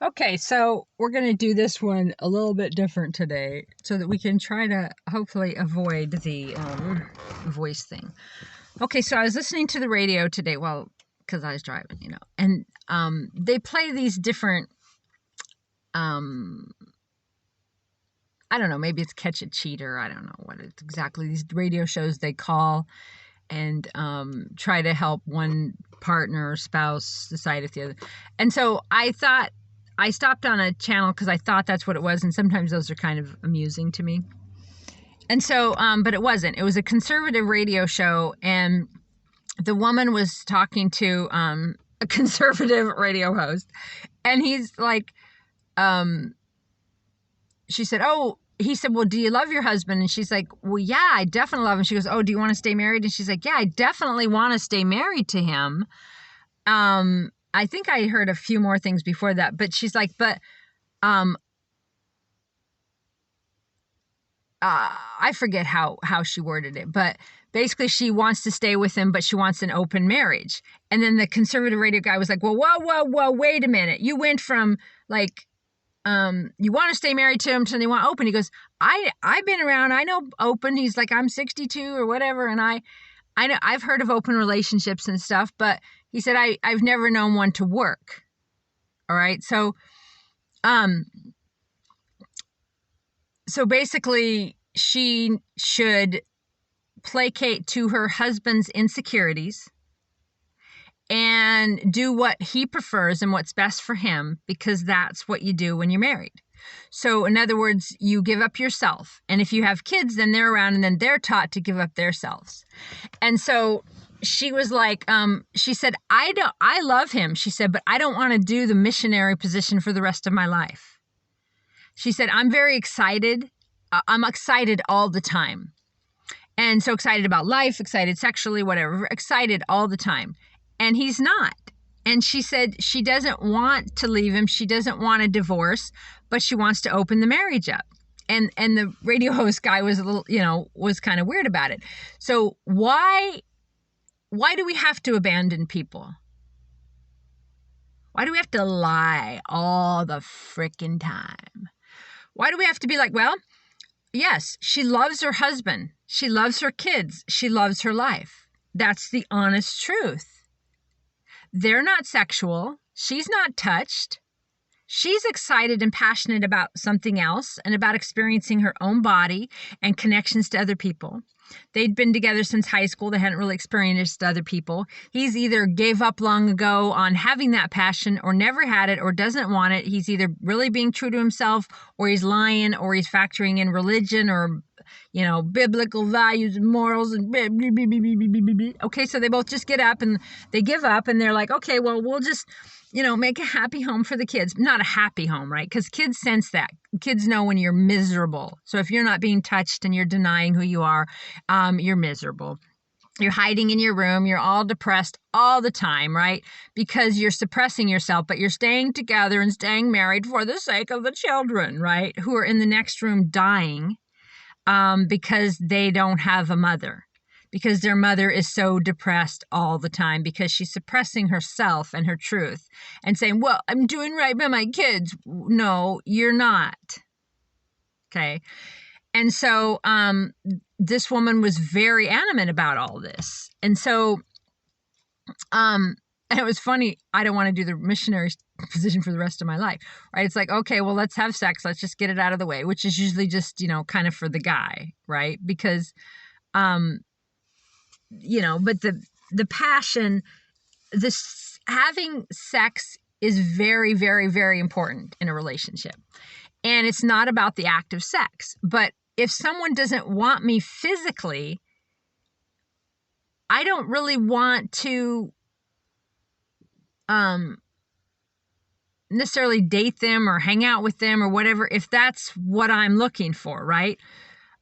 Okay, so we're going to do this one a little bit different today so that we can try to hopefully avoid the voice thing. Okay, so I was listening to the radio today, well, because I was driving, and they play these different, I don't know, maybe it's Catch a Cheater. I don't know what it's exactly. These radio shows they call and try to help one partner or spouse decide if the other. And so I thought, I stopped on a channel because I thought that's what it was, and sometimes those are kind of amusing to me. And so, but it wasn't. It was a conservative radio show, and the woman was talking to a conservative radio host, and he's like, she said, "Oh," he said, "Well, do you love your husband?" And she's like, "Well, yeah, I definitely love him." She goes, "Oh, do you want to stay married?" And she's like, "Yeah, I definitely want to stay married to him." I think I heard a few more things before that, but she's like, but I forget how she worded it, but basically she wants to stay with him, but she wants an open marriage. And then the conservative radio guy was like, well, whoa, wait a minute. You went from like, you want to stay married to him to you want open. He goes, I've been around. I know open. He's like, I'm 62 or whatever. And I know I've heard of open relationships and stuff, but he said, I've never known one to work. All right. So basically she should placate to her husband's insecurities and do what he prefers and what's best for him, because that's what you do when you're married. So in other words, you give up yourself. And if you have kids, then they're around and then they're taught to give up themselves. And so she was like, she said, I love him. She said, but I don't want to do the missionary position for the rest of my life. She said, I'm very excited. I'm excited all the time. And so excited about life, excited sexually, whatever, excited all the time. And he's not. And she said she doesn't want to leave him. She doesn't want a divorce, but she wants to open the marriage up. And the radio host guy was a little, was kind of weird about it. So why do we have to abandon people? Why do we have to lie all the freaking time? Why do we have to be like, well, yes, she loves her husband. She loves her kids. She loves her life. That's the honest truth. They're not sexual. She's not touched. She's excited and passionate about something else and about experiencing her own body and connections to other people. They'd been together since high school. They hadn't really experienced other people. He's either gave up long ago on having that passion or never had it or doesn't want it. He's either really being true to himself or he's lying or he's factoring in religion or, biblical values and morals and okay, so they both just get up and they give up and they're like, okay, well, we'll just, make a happy home for the kids. Not a happy home, right? Because kids sense that. Kids know when you're miserable. So if you're not being touched and you're denying who you are, you're miserable. You're hiding in your room. You're all depressed all the time, right? Because you're suppressing yourself, but you're staying together and staying married for the sake of the children, right? Who are in the next room dying because they don't have a mother. Because their mother is so depressed all the time because she's suppressing herself and her truth and saying, well, I'm doing right by my kids. No, you're not. Okay. And so this woman was very adamant about all this. And so and it was funny. I don't want to do the missionary position for the rest of my life, right? It's like, okay, well, let's have sex. Let's just get it out of the way, which is usually just, kind of for the guy, right? Because, but the passion, this having sex is very, very, very important in a relationship. And it's not about the act of sex. But if someone doesn't want me physically, I don't really want to necessarily date them or hang out with them or whatever, if that's what I'm looking for, right?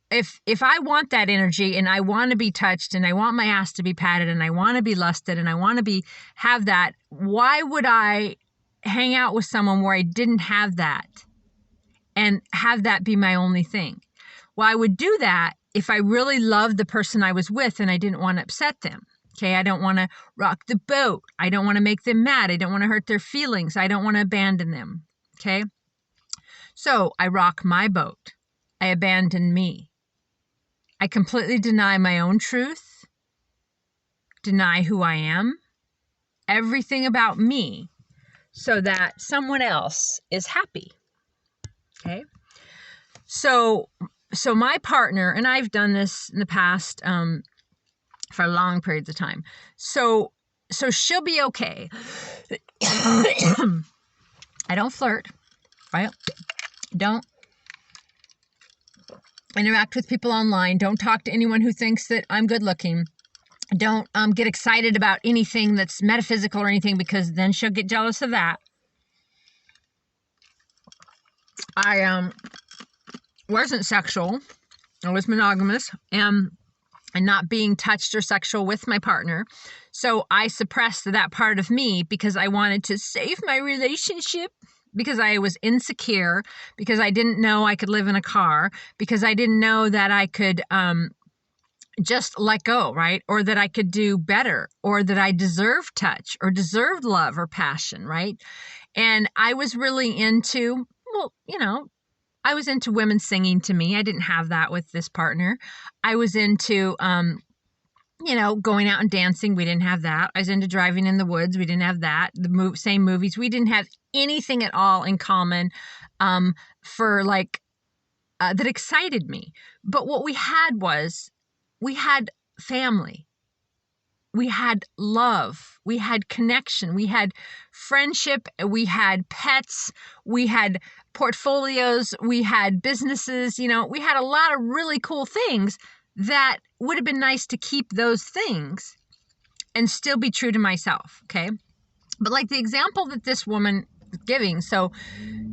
If I want that energy and I want to be touched and I want my ass to be patted and I want to be lusted and I want to have that, why would I hang out with someone where I didn't have that and have that be my only thing? Well, I would do that if I really loved the person I was with and I didn't want to upset them. Okay, I don't want to rock the boat. I don't want to make them mad. I don't want to hurt their feelings. I don't want to abandon them. Okay? So I rock my boat. I abandon me. I completely deny my own truth, deny who I am, everything about me, so that someone else is happy. Okay? So my partner, and I've done this in the past for long periods of time. So she'll be okay. I don't flirt, right? Don't interact with people online. Don't talk to anyone who thinks that I'm good looking. Don't get excited about anything that's metaphysical or anything, because then she'll get jealous of that. I wasn't sexual. I was monogamous and not being touched or sexual with my partner. So I suppressed that part of me because I wanted to save my relationship, because I was insecure, because I didn't know I could live in a car, because I didn't know that I could just let go, right? Or that I could do better, or that I deserved touch or deserved love or passion, right? And I was really into, I was into women singing to me. I didn't have that with this partner. I was into, going out and dancing. We didn't have that. I was into driving in the woods. We didn't have that. Same movies. We didn't have anything at all in common for that excited me. But what we had was, we had family. We had love. We had connection. We had friendship. We had pets. We had portfolios. We had businesses. We had a lot of really cool things that would have been nice to keep those things and still be true to myself. Okay. But like the example that this woman is giving. So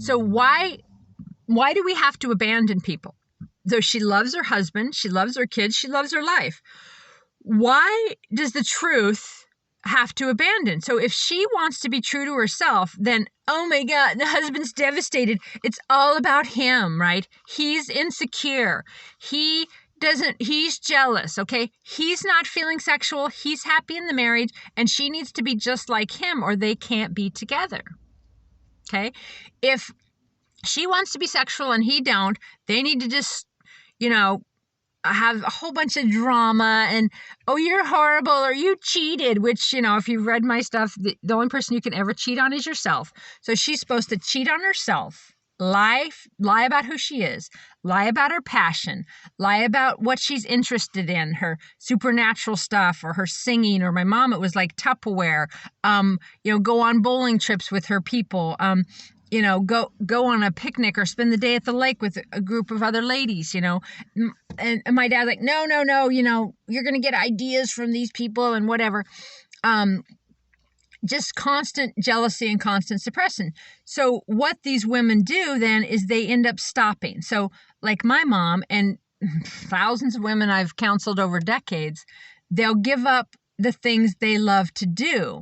why do we have to abandon people? Though she loves her husband, she loves her kids, she loves her life. Why does the truth have to abandon? So if she wants to be true to herself, then, oh my God, the husband's devastated. It's all about him, right? He's insecure. He's jealous, okay? He's not feeling sexual. He's happy in the marriage, and she needs to be just like him, or they can't be together, okay? If she wants to be sexual and he don't, they need to just, have a whole bunch of drama and, oh, you're horrible, or you cheated, which, if you've read my stuff, the only person you can ever cheat on is yourself. So she's supposed to cheat on herself, lie about who she is, lie about her passion, lie about what she's interested in, her supernatural stuff, or her singing, or my mom, it was like Tupperware, go on bowling trips with her people, go on a picnic or spend the day at the lake with a group of other ladies, and my dad's like, no, you're going to get ideas from these people and whatever. Just constant jealousy and constant suppression. So what these women do then is they end up stopping. So like my mom and thousands of women I've counseled over decades, they'll give up the things they love to do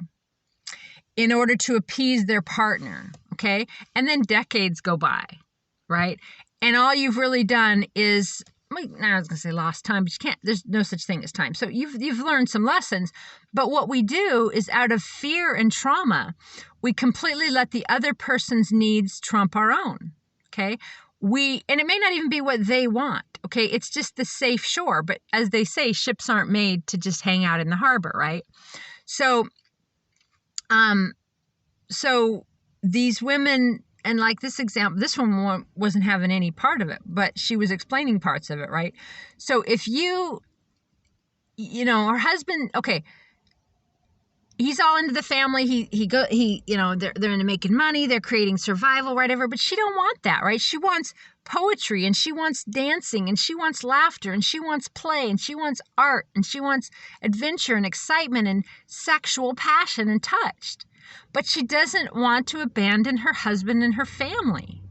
in order to appease their partner. Okay. And then decades go by, right? And all you've really done is, I was going to say lost time, but you can't, there's no such thing as time. So you've learned some lessons, but what we do is, out of fear and trauma, we completely let the other person's needs trump our own. Okay. And it may not even be what they want. Okay. It's just the safe shore, but as they say, ships aren't made to just hang out in the harbor. Right. So these women, and like this example, this one wasn't having any part of it, but she was explaining parts of it, right? So if her husband, okay, he's all into the family. They're into making money. They're creating survival, whatever, but she don't want that, right? She wants poetry, and she wants dancing, and she wants laughter, and she wants play, and she wants art, and she wants adventure and excitement and sexual passion and touch. But she doesn't want to abandon her husband and her family.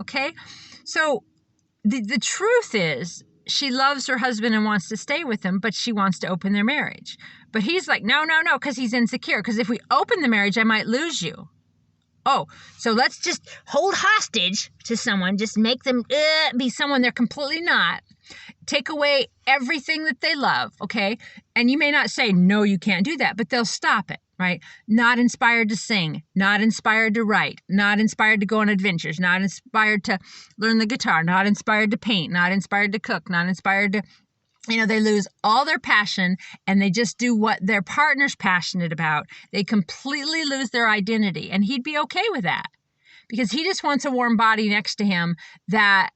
Okay? So the truth is, she loves her husband and wants to stay with him, but she wants to open their marriage. But he's like, no, because he's insecure. Because if we open the marriage, I might lose you. Oh, so let's just hold hostage to someone, just make them be someone they're completely not. Take away everything that they love, okay? And you may not say, no, you can't do that, but they'll stop it. right? Not inspired to sing, not inspired to write, not inspired to go on adventures, not inspired to learn the guitar, not inspired to paint, not inspired to cook, not inspired to, they lose all their passion and they just do what their partner's passionate about. They completely lose their identity. And he'd be okay with that because he just wants a warm body next to him that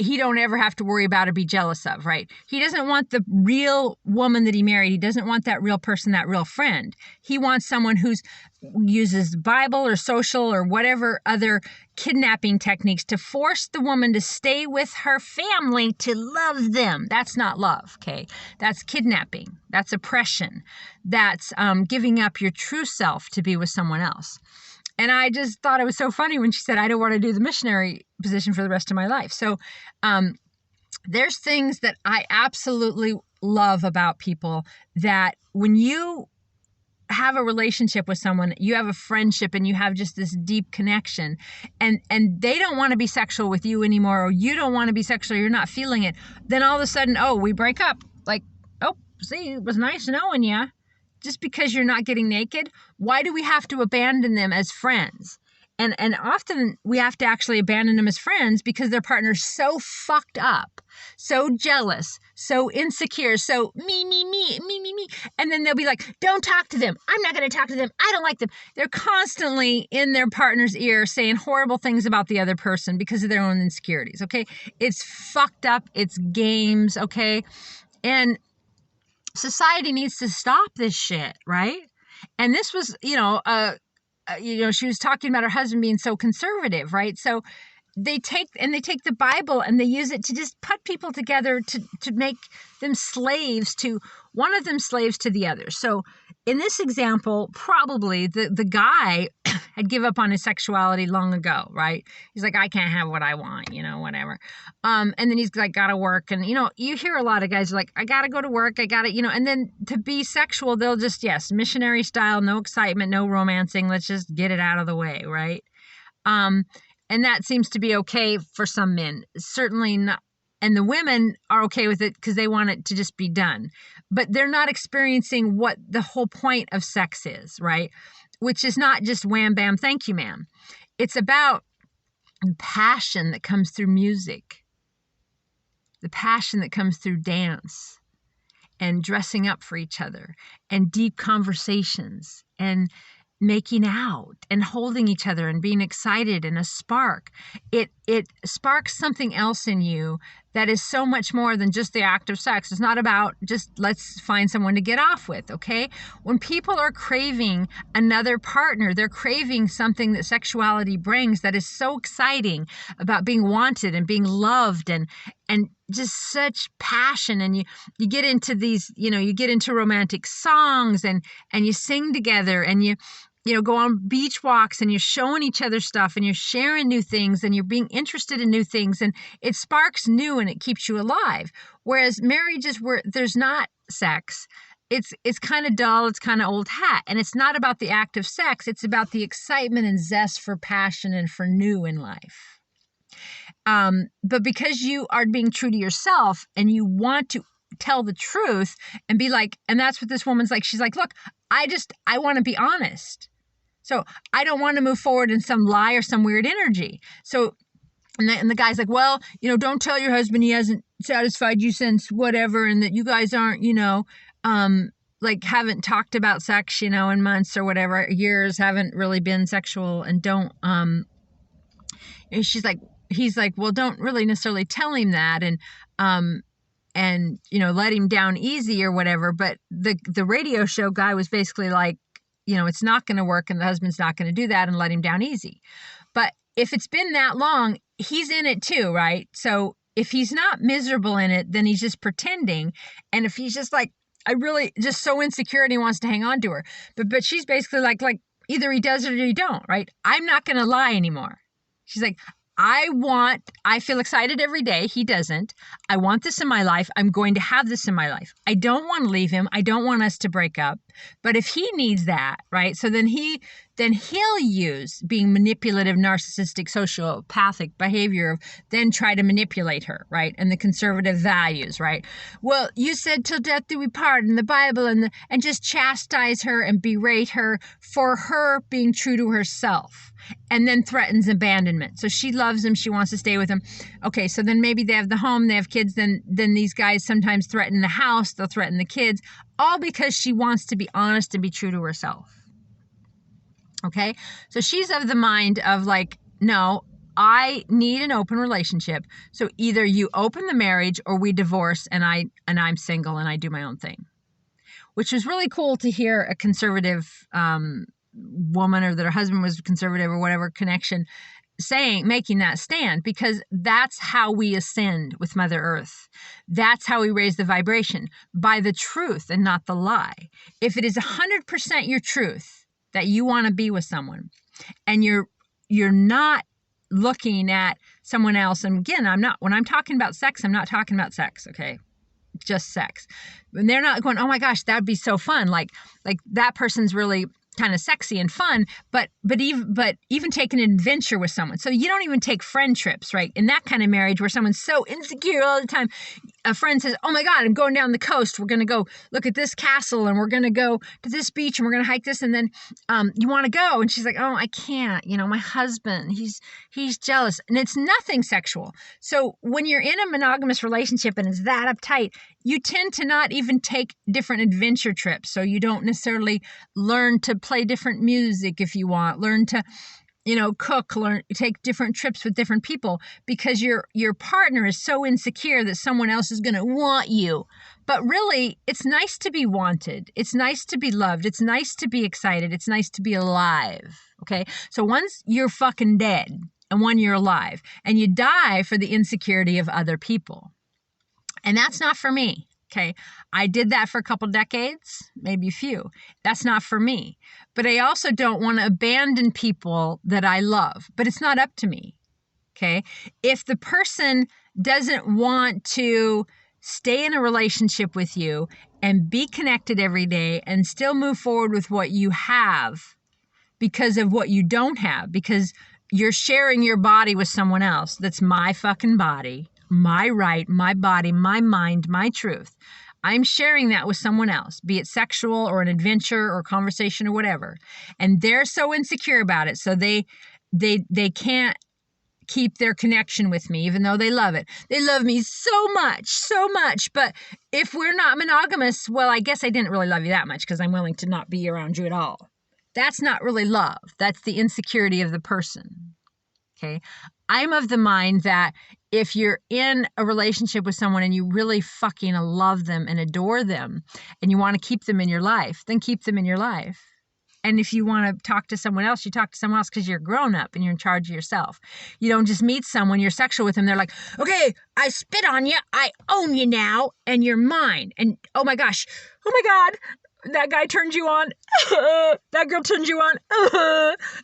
he don't ever have to worry about or be jealous of, right? He doesn't want the real woman that he married. He doesn't want that real person, that real friend. He wants someone who uses Bible or social or whatever other kidnapping techniques to force the woman to stay with her family to love them. That's not love, okay? That's kidnapping. That's oppression. That's giving up your true self to be with someone else. And I just thought it was so funny when she said, I don't want to do the missionary position for the rest of my life. So there's things that I absolutely love about people, that when you have a relationship with someone, you have a friendship and you have just this deep connection, and they don't want to be sexual with you anymore, or you don't want to be sexual, you're not feeling it, then all of a sudden, we break up. Like, see, it was nice knowing you. Just because you're not getting naked, why do we have to abandon them as friends? And often we have to actually abandon them as friends because their partner's so fucked up, so jealous, so insecure, so me. And then they'll be like, don't talk to them. I'm not going to talk to them. I don't like them. They're constantly in their partner's ear saying horrible things about the other person because of their own insecurities, okay? It's fucked up. It's games, okay? And society needs to stop this shit, right? And this was, she was talking about her husband being so conservative, right? So they take the Bible and they use it to just put people together to make them slaves to one of them, slaves to the other. So in this example, probably the guy had give up on his sexuality long ago, right? He's like, I can't have what I want, whatever. And then he's like, gotta work. And, you hear a lot of guys like, I gotta go to work. I gotta, and then to be sexual, they'll just, yes, missionary style, no excitement, no romancing. Let's just get it out of the way, right? And that seems to be okay for some men. Certainly not. And the women are okay with it because they want it to just be done. But they're not experiencing what the whole point of sex is, right? Which is not just wham, bam, thank you, ma'am. It's about the passion that comes through music, the passion that comes through dance and dressing up for each other and deep conversations and making out and holding each other and being excited and a spark. It sparks something else in you that is so much more than just the act of sex. It's not about just let's find someone to get off with, okay? When people are craving another partner, they're craving something that sexuality brings that is so exciting about being wanted and being loved and just such passion. And you get into these, you get into romantic songs and you sing together and you go on beach walks and you're showing each other stuff and you're sharing new things and you're being interested in new things and it sparks new and it keeps you alive. Whereas marriages where there's not sex, it's kind of dull, it's kind of old hat. And it's not about the act of sex, it's about the excitement and zest for passion and for new in life. But because you are being true to yourself and you want to tell the truth and be like, and that's what this woman's like. She's like, look, I want to be honest. So I don't want to move forward in some lie or some weird energy. So, and the guy's like, well, don't tell your husband he hasn't satisfied you since whatever. And that you guys aren't, haven't talked about sex, in months or whatever, years, haven't really been sexual and don't, and he's like, well, don't really necessarily tell him that. And let him down easy or whatever. But the radio show guy was basically like, it's not going to work and the husband's not going to do that and let him down easy. But if it's been that long, he's in it too, right? So if he's not miserable in it, then he's just pretending. And if he's just like, I really just so insecure and he wants to hang on to her. But she's basically like either he does it or you don't, right? I'm not going to lie anymore. She's like, I feel excited every day. He doesn't. I want this in my life. I'm going to have this in my life. I don't want to leave him. I don't want us to break up. But if he needs that, right? So then he then he'll use being manipulative, narcissistic, sociopathic behavior of then try to manipulate her, right? And the conservative values, right? Well, you said till death do we part in the Bible, and just chastise her and berate her for her being true to herself, and then threatens abandonment. So she loves him, she wants to stay with him. Okay, so then maybe they have the home, they have kids, then these guys sometimes threaten the house, they'll threaten the kids, all because she wants to be honest and be true to herself. Okay, so she's of the mind of like, no, I need an open relationship. So either you open the marriage or we divorce, and I'm single and I do my own thing. Which was really cool to hear a conservative woman, or that her husband was conservative or whatever connection, making that stand, because that's how we ascend with Mother Earth. That's how we raise the vibration, by the truth and not the lie. If it is 100% your truth that you want to be with someone, and you're not looking at someone else, and again, when I'm talking about sex, I'm not talking about sex, okay? Just sex. And they're not going, oh my gosh, that'd be so fun. Like that person's really kind of sexy and fun, but even taking an adventure with someone. So you don't even take friend trips, right? In that kind of marriage where someone's so insecure all the time, a friend says, oh my God, I'm going down the coast. We're going to go look at this castle, and we're going to go to this beach, and we're going to hike this. And then you want to go. And she's like, oh, I can't. My husband, he's jealous. And it's nothing sexual. So when you're in a monogamous relationship and it's that uptight, you tend to not even take different adventure trips. So you don't necessarily learn to play different music if you want, learn to, cook, take different trips with different people, because your partner is so insecure that someone else is going to want you. But really, it's nice to be wanted. It's nice to be loved. It's nice to be excited. It's nice to be alive. Okay. So once you're fucking dead and one you're alive, and you die for the insecurity of other people. And that's not for me, okay? I did that for a couple decades, maybe a few. That's not for me. But I also don't want to abandon people that I love. But it's not up to me, okay? If the person doesn't want to stay in a relationship with you and be connected every day and still move forward with what you have because of what you don't have, because you're sharing your body with someone else, that's my fucking body, my right, my body, my mind, my truth. I'm sharing that with someone else, be it sexual or an adventure or conversation or whatever. And they're so insecure about it. So they can't keep their connection with me, even though they love it. They love me so much. But if we're not monogamous, well, I guess I didn't really love you that much because I'm willing to not be around you at all. That's not really love. That's the insecurity of the person. Okay. I'm of the mind that if you're in a relationship with someone and you really fucking love them and adore them and you want to keep them in your life, then keep them in your life. And if you want to talk to someone else, you talk to someone else because you're grown up and you're in charge of yourself. You don't just meet someone, you're sexual with them. They're like, okay, I spit on you. I own you now and you're mine. And oh my gosh, oh my God. That guy turns you on. That girl turns you on.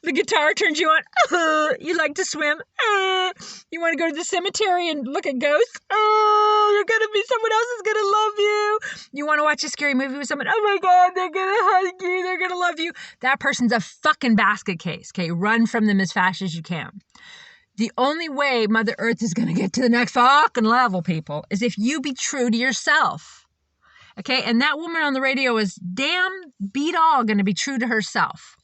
The guitar turns you on. You like to swim. You want to go to the cemetery and look at ghosts. You're going to be, someone else is going to love you. You want to watch a scary movie with someone. Oh my God, they're going to hug you. They're going to love you. That person's a fucking basket case. Okay, run from them as fast as you can. The only way Mother Earth is going to get to the next fucking level, people, is if you be true to yourself. Okay, and that woman on the radio is damn beat all going to be true to herself.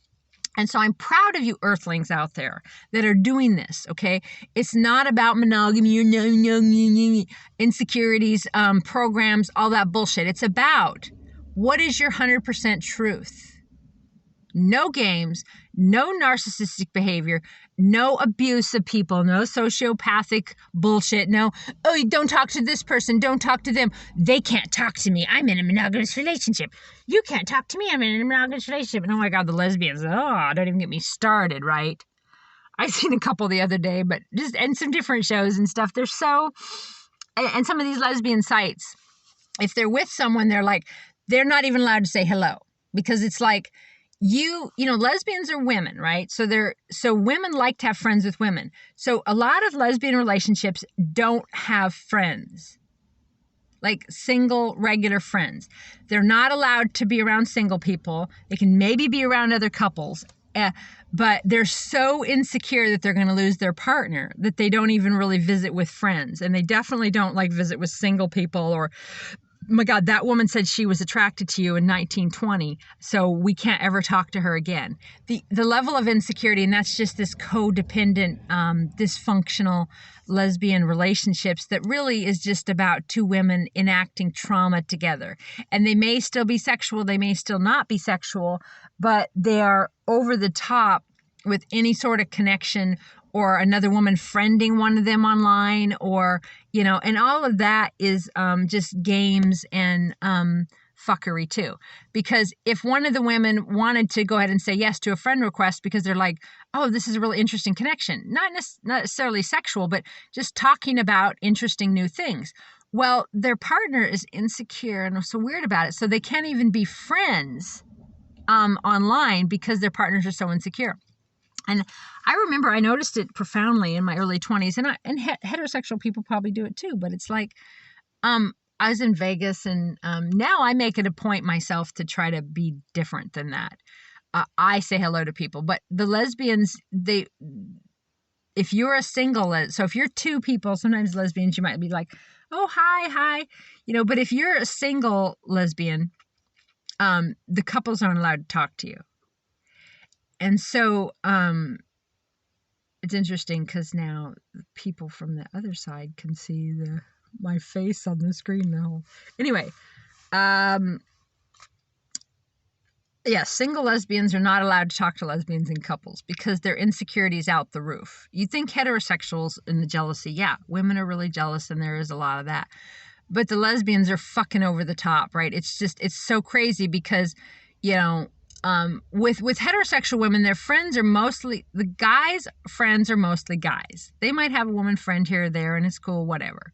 And so I'm proud of you earthlings out there that are doing this, okay? It's not about monogamy, insecurities, programs, all that bullshit. It's about what is your 100% truth? No games, no narcissistic behavior, no abuse of people, no sociopathic bullshit, no, oh, don't talk to this person, don't talk to them. They can't talk to me. I'm in a monogamous relationship. You can't talk to me. I'm in a monogamous relationship. And oh my God, the lesbians, don't even get me started, right? I've seen a couple the other day, but and some different shows and stuff. They're so, and some of these lesbian sites, if they're with someone, they're not even allowed to say hello because it's like, you know, lesbians are women, right? So women like to have friends with women. So a lot of lesbian relationships don't have friends, like single, regular friends. They're not allowed to be around single people. They can maybe be around other couples. But they're so insecure that they're going to lose their partner that they don't even really visit with friends. And they definitely don't like visit with single people or, oh my God, that woman said she was attracted to you in 1920, so we can't ever talk to her again. The level of insecurity, and that's just this codependent, dysfunctional lesbian relationships that really is just about two women enacting trauma together. And they may still be sexual, they may still not be sexual, but they are over the top with any sort of connection or another woman friending one of them online, or, you know, and all of that is just games and fuckery too. Because if one of the women wanted to go ahead and say yes to a friend request because they're like, oh, this is a really interesting connection, not necessarily sexual, but just talking about interesting new things. Well, their partner is insecure and so weird about it. So they can't even be friends online because their partners are so insecure. And I remember I noticed it profoundly in my early 20s, and heterosexual people probably do it too. But it's like, I was in Vegas, and now I make it a point myself to try to be different than that. I say hello to people, but the lesbians, if you're a single, so if you're two people, sometimes lesbians, you might be like, oh, hi, you know, but if you're a single lesbian, the couples aren't allowed to talk to you. And so it's interesting because now people from the other side can see my face on the screen now. Anyway, yeah, single lesbians are not allowed to talk to lesbians in couples because their insecurity is out the roof. You think heterosexuals and the jealousy, yeah, women are really jealous and there is a lot of that. But the lesbians are fucking over the top, right? It's just, it's so crazy because, you know, with heterosexual women, their friends are mostly, the guys' friends are mostly guys. They might have a woman friend here or there and it's cool, whatever.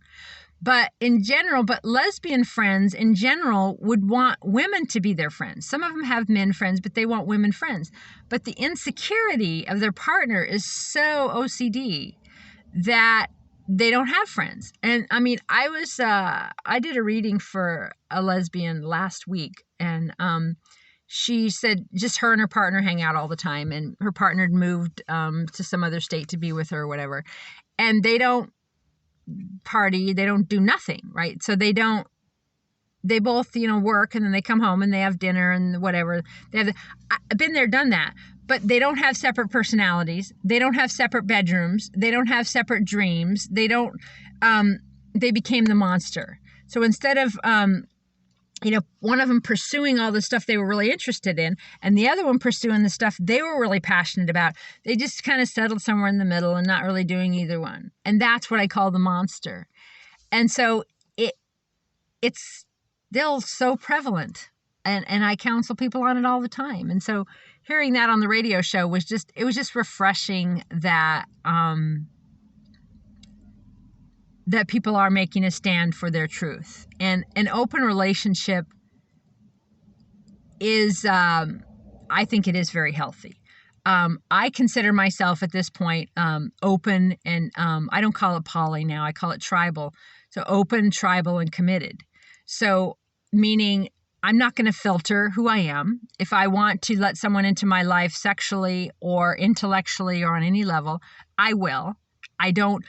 But in general, lesbian friends in general would want women to be their friends. Some of them have men friends, but they want women friends. But the insecurity of their partner is so OCD that they don't have friends. And I mean, I did a reading for a lesbian last week, and she said just her and her partner hang out all the time, and her partner had moved to some other state to be with her or whatever. And they don't party, they don't do nothing, right? So they both, you know, work, and then they come home and they have dinner and whatever. I've been there, done that. But they don't have separate personalities. They don't have separate bedrooms. They don't have separate dreams. They became the monster. So instead of, you know, one of them pursuing all the stuff they were really interested in and the other one pursuing the stuff they were really passionate about, they just kind of settled somewhere in the middle and not really doing either one. And that's what I call the monster. And so it's still so prevalent. And I counsel people on it all the time. And so hearing that on the radio show was just refreshing that that people are making a stand for their truth. And an open relationship is, I think it is very healthy. I consider myself at this point open, and I don't call it poly now, I call it tribal. So open, tribal, and committed. So meaning I'm not going to filter who I am. If I want to let someone into my life sexually or intellectually or on any level, I will. I don't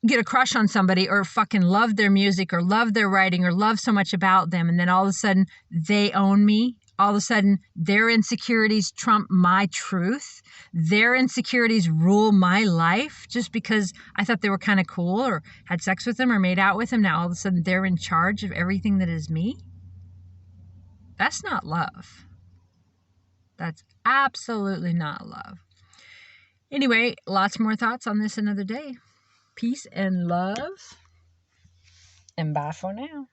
get a crush on somebody or fucking love their music or love their writing or love so much about them, and then all of a sudden they own me. All of a sudden their insecurities trump my truth. Their insecurities rule my life just because I thought they were kind of cool or had sex with them or made out with them. Now all of a sudden they're in charge of everything that is me. That's not love. That's absolutely not love. Anyway, lots more thoughts on this another day. Peace and love, and bye for now.